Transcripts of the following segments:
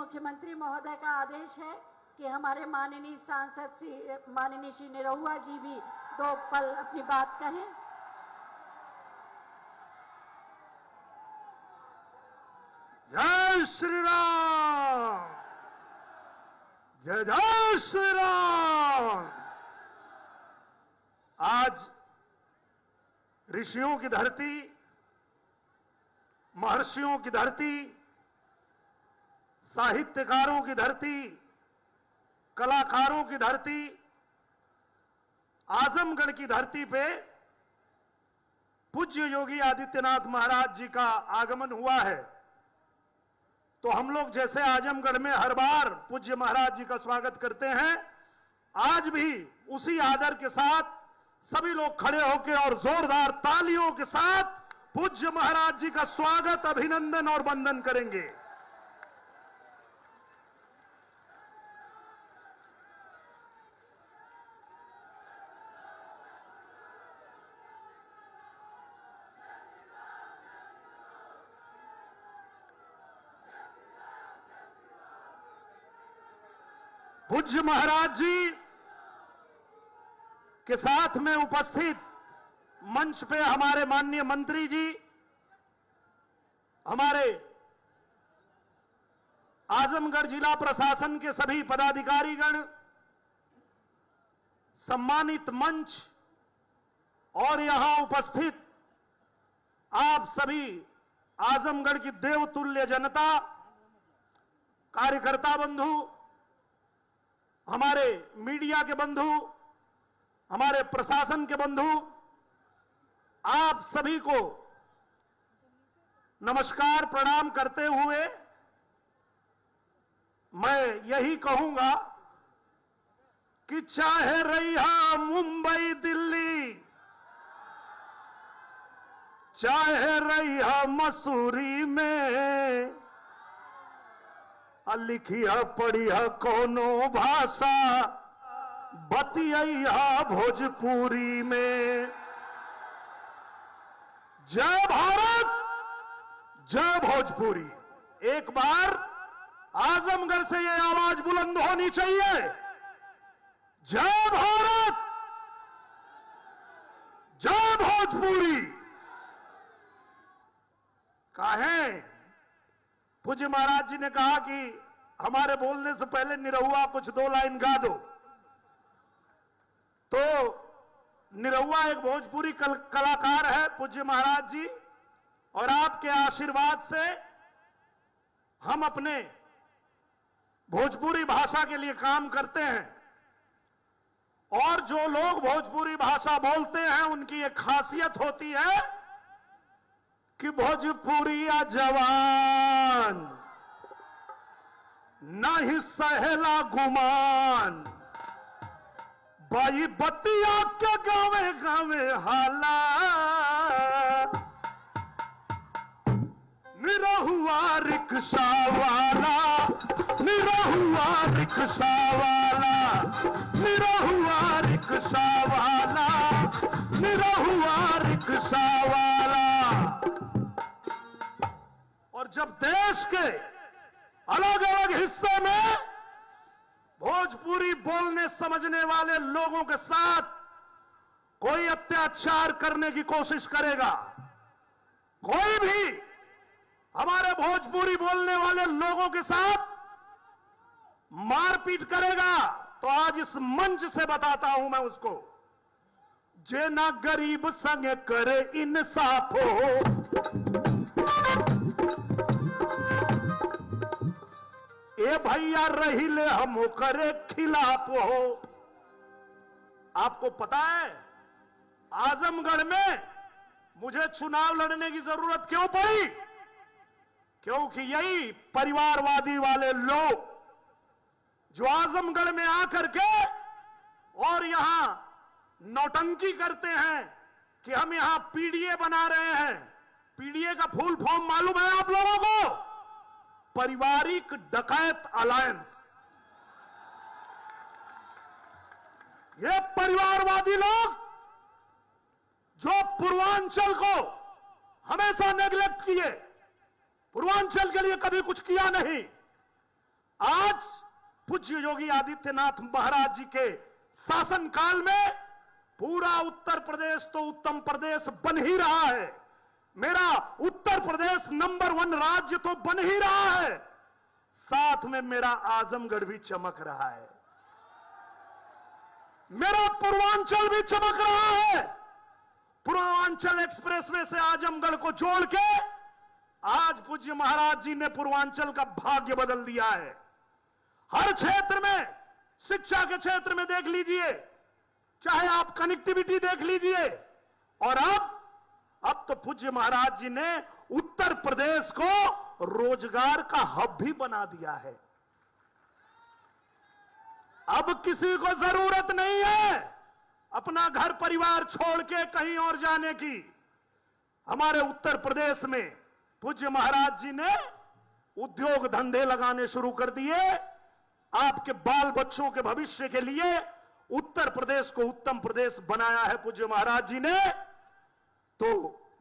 मुख्यमंत्री महोदय का आदेश है कि हमारे माननीय सांसद माननीय श्री निरहुआ जी भी 2 पल अपनी बात कहें। जय श्री राम, जय जय श्री राम। आज ऋषियों की धरती, महर्षियों की धरती, साहित्यकारों की धरती, कलाकारों की धरती, आजमगढ़ की धरती पे पूज्य योगी आदित्यनाथ महाराज जी का आगमन हुआ है। तो हम लोग जैसे आजमगढ़ में हर बार पूज्य महाराज जी का स्वागत करते हैं, आज भी उसी आदर के साथ सभी लोग खड़े होकर और जोरदार तालियों के साथ पूज्य महाराज जी का स्वागत, अभिनंदन और वंदन करेंगे। पूज्य महाराज जी के साथ में उपस्थित मंच पे हमारे माननीय मंत्री जी, हमारे आजमगढ़ जिला प्रशासन के सभी पदाधिकारीगण, सम्मानित मंच और यहां उपस्थित आप सभी आजमगढ़ की देवतुल्य जनता, कार्यकर्ता बंधु, हमारे मीडिया के बंधु, हमारे प्रशासन के बंधु, आप सभी को नमस्कार प्रणाम करते हुए मैं यही कहूंगा कि चाहे रहा मुंबई दिल्ली, चाहे रहा मसूरी में, लिखिया पढ़िया कोनो भाषा, बतिया भोजपुरी में। जय भारत, जय भोजपुरी। एक बार आजमगढ़ से ये आवाज बुलंद होनी चाहिए। जय भारत, जय भोजपुरी। काहे पूज्य महाराज जी ने कहा कि हमारे बोलने से पहले निरहुआ कुछ 2 लाइन गा दो। तो निरहुआ एक भोजपुरी कलाकार है पूज्य महाराज जी, और आपके आशीर्वाद से हम अपने भोजपुरी भाषा के लिए काम करते हैं। और जो लोग भोजपुरी भाषा बोलते हैं उनकी एक खासियत होती है कि भोजपुरिया जवान नहीं सहेला गुमान, बाई बतिया के गावे गावे हाला, निरहुआ रिक्शा वाला, निरहुआ रिक्शा वाला, निरहुआ रिक्शा वाला, निरहुआ रिक्शा वाला। और जब देश के अलग अलग हिस्से में भोजपुरी बोलने समझने वाले लोगों के साथ कोई अत्याचार करने की कोशिश करेगा, कोई भी हमारे भोजपुरी बोलने वाले लोगों के साथ मारपीट करेगा, तो आज इस मंच से बताता हूं मैं उसको, जे ना गरीब संग करे इंसाफ हो, ए भैया रही ले हम करे खिलाफ हो। आपको पता है आजमगढ़ में मुझे चुनाव लड़ने की जरूरत क्यों पड़ी? क्योंकि यही परिवारवादी वाले लोग जो आजमगढ़ में आकर के और यहां नौटंकी करते हैं कि हम यहां पीडीए बना रहे हैं। पीडीए का फुल फॉर्म मालूम है आप लोगों को? पारिवारिक डकैत अलायंस। ये परिवारवादी लोग जो पूर्वांचल को हमेशा नेग्लेक्ट किए, पूर्वांचल के लिए कभी कुछ किया नहीं, पूज्य योगी आदित्यनाथ महाराज जी के शासनकाल में पूरा उत्तर प्रदेश तो उत्तम प्रदेश बन ही रहा है। मेरा उत्तर प्रदेश नंबर 1 राज्य तो बन ही रहा है, साथ में मेरा आजमगढ़ भी चमक रहा है, मेरा पूर्वांचल भी चमक रहा है। पूर्वांचल एक्सप्रेसवे से आजमगढ़ को जोड़ के आज पूज्य महाराज जी ने पूर्वांचल का भाग्य बदल दिया है। हर क्षेत्र में, शिक्षा के क्षेत्र में देख लीजिए, चाहे आप कनेक्टिविटी देख लीजिए, और अब तो पूज्य महाराज जी ने उत्तर प्रदेश को रोजगार का हब भी बना दिया है। अब किसी को जरूरत नहीं है अपना घर परिवार छोड़ के कहीं और जाने की। हमारे उत्तर प्रदेश में पूज्य महाराज जी ने उद्योग धंधे लगाने शुरू कर दिए। आपके बाल बच्चों के भविष्य के लिए उत्तर प्रदेश को उत्तम प्रदेश बनाया है पूज्य महाराज जी ने। तो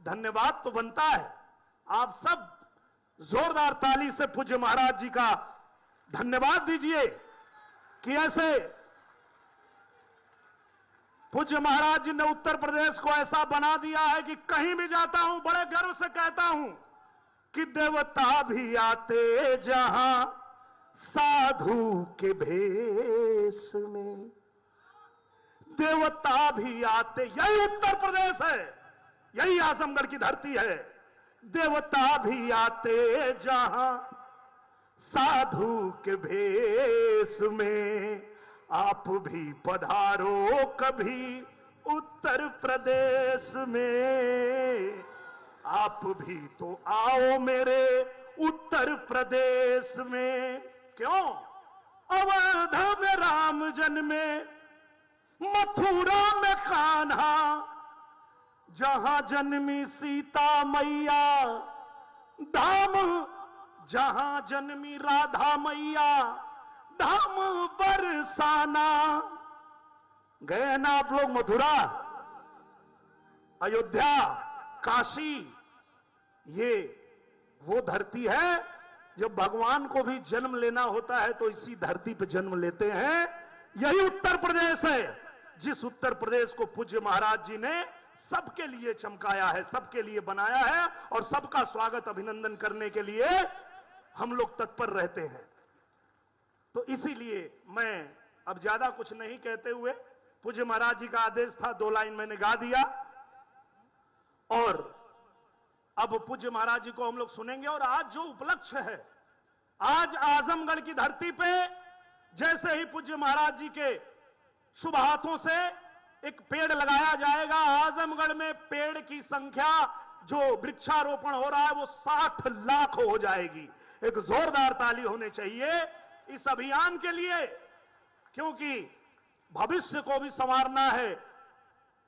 धन्यवाद तो बनता है। आप सब जोरदार ताली से पूज्य महाराज जी का धन्यवाद दीजिए कि ऐसे पूज्य महाराज जी ने उत्तर प्रदेश को ऐसा बना दिया है कि कहीं भी जाता हूं बड़े गर्व से कहता हूं कि देवता भी आते जहां साधु के भेष में, देवता भी आते। यही उत्तर प्रदेश है, यही आजमगढ़ की धरती है। देवता भी आते जहां साधु के भेष में, आप भी पधारो कभी उत्तर प्रदेश में, आप भी तो आओ मेरे उत्तर प्रदेश में। क्यों? अवध में राम जन्मे, मथुरा में कान्हा, जहां जन्मी सीता मैया, धाम जहां जन्मी राधा मैया, धाम बरसाना। गए ना आप लोग मथुरा, अयोध्या, काशी? ये वो धरती है जब भगवान को भी जन्म लेना होता है तो इसी धरती पे जन्म लेते हैं। यही उत्तर प्रदेश है, जिस उत्तर प्रदेश को पूज्य महाराज जी ने सबके लिए चमकाया है, सबके लिए बनाया है, और सबका स्वागत अभिनंदन करने के लिए हम लोग तत्पर रहते हैं। तो इसीलिए मैं अब ज्यादा कुछ नहीं कहते हुए, पूज्य महाराज जी का आदेश था 2 लाइन मैंने गा दिया, और अब पूज्य महाराज जी को हम लोग सुनेंगे। और आज जो उपलक्ष्य है, आज आजमगढ़ की धरती पे जैसे ही पूज्य महाराज जी के शुभ हाथों से एक पेड़ लगाया जाएगा, आजमगढ़ में पेड़ की संख्या जो वृक्षारोपण हो रहा है वो 60 लाख हो जाएगी। एक जोरदार ताली होनी चाहिए इस अभियान के लिए, क्योंकि भविष्य को भी संवारना है,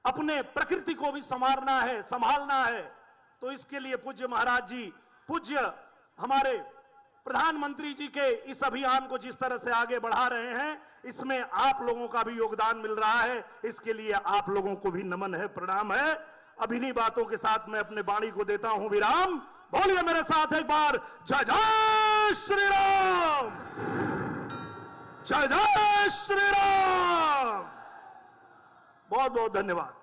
अपने प्रकृति को भी संवारना है, संभालना है। तो इसके लिए पूज्य महाराज जी, पूज्य हमारे प्रधानमंत्री जी के इस अभियान को जिस तरह से आगे बढ़ा रहे हैं, इसमें आप लोगों का भी योगदान मिल रहा है। इसके लिए आप लोगों को भी नमन है, प्रणाम है। अब इन्हीं बातों के साथ मैं अपने वाणी को देता हूं विराम। बोलिए मेरे साथ एक बार, जय जय श्री राम, जय जय श्री राम। बहुत बहुत धन्यवाद।